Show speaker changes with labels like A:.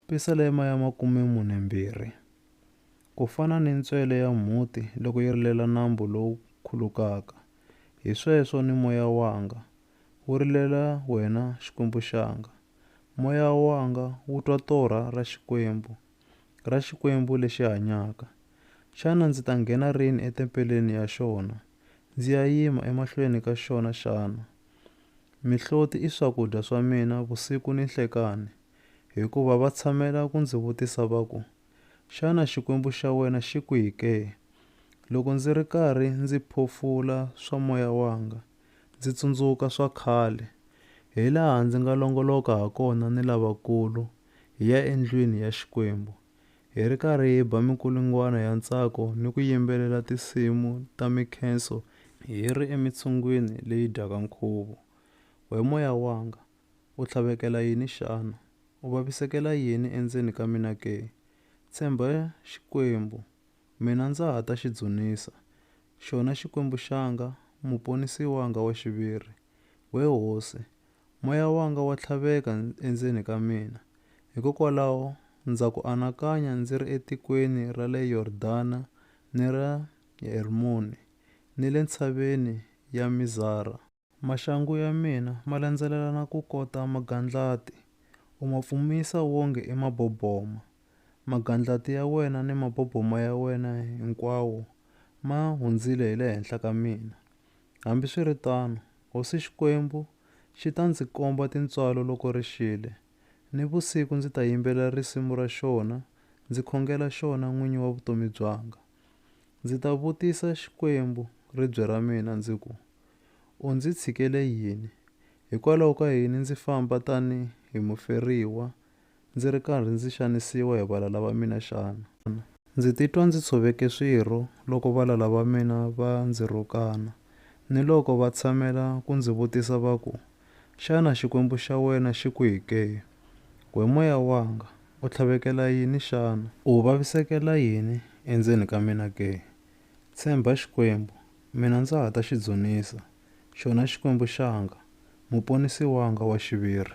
A: Pisalema ya 42. Ku fana ni ntswele ya mhuti loko yi rilela nambu lowu khulukaka, hi sweswo ni moya wanga wu rilela wena Xikwembu-xanga. Moya wanga wu twa torha ra Xikwembu lexi hanyaka. Xana ndzi ta nghena rini etempeleni ya xona, ndzi ya yima emahlweni ka xona xana? Mihloti i swakudya swa mina vusiku ni nhlekani, hikuva va tshamela ku ndzi vutisa va ku, xana Xikwembu xa wena xi kwihi ke? Loko ndzi ri karhi ndzi phofula swa moya wanga, ndzi tsundzuka swa khale, hi laha ndzi nga longoloka ha kona ni lavakulu hi ya endlwini ya Xikwembu, hi ri karhi hi ba minkulungwana ya ntsako ni ku yimbelela tinsimu ta mikhenso hi ri emitshungwini leyi dyaka nkhuvo. We moya wanga, u tlhavekela yini xana? U vavisekela yini endzeni ka mina ke? Tshemba Xikwembu, mina ndza ha ta xi dzunisa, xona Xikwembu-xanga, muponisi wanga wa xiviri. We hosi, moya wanga wa tlhaveka endzeni ka mina, hikokwalaho ndza ku anakanya ndzi ri etikweni ra le Yordana ni ra Herimoni ni le ntshaveni ya Mizara. Maxangu ya mina ma landzelelana ku kota magandlati, u ma pfumisa wonge i maboboma. Magandlati ya wena ni maboboma ya wena hinkwawo ma hundzile hi le henhla ka mina. Hambiswiritano, hosi Xikwembu xi ta ndzi komba tintswalo loko ri xile. Ni vusiku ndzi ta yimbelela risimu ra xona, ndzi khongela xona n'winyi wa vutomi byanga. Ndzi ta vutisa Xikwembu ribye ra mina ndzi ku, u ndzi tshikele yini? Hikwalaho ka yini ndzi famba tani hi muferiwa, ndzi ri karhi ndzi xanisiwa hi valala va mina xana? Ndzi titwa ndzi tshoveke swirho loko valala va mina va ndzi rhukana, ni loko va tshamela ku ndzi vutisa va ku, xana Xikwembu xa wena xi kwihi ke? We moya wanga, u tlhavekela yini xana? U vavisekela yini endzeni ka mina ke? Tshemba Xikwembu, mina ndza ha ta xi dzunisa, xona Xikwembu-xanga, muponisi wanga wa xiviri.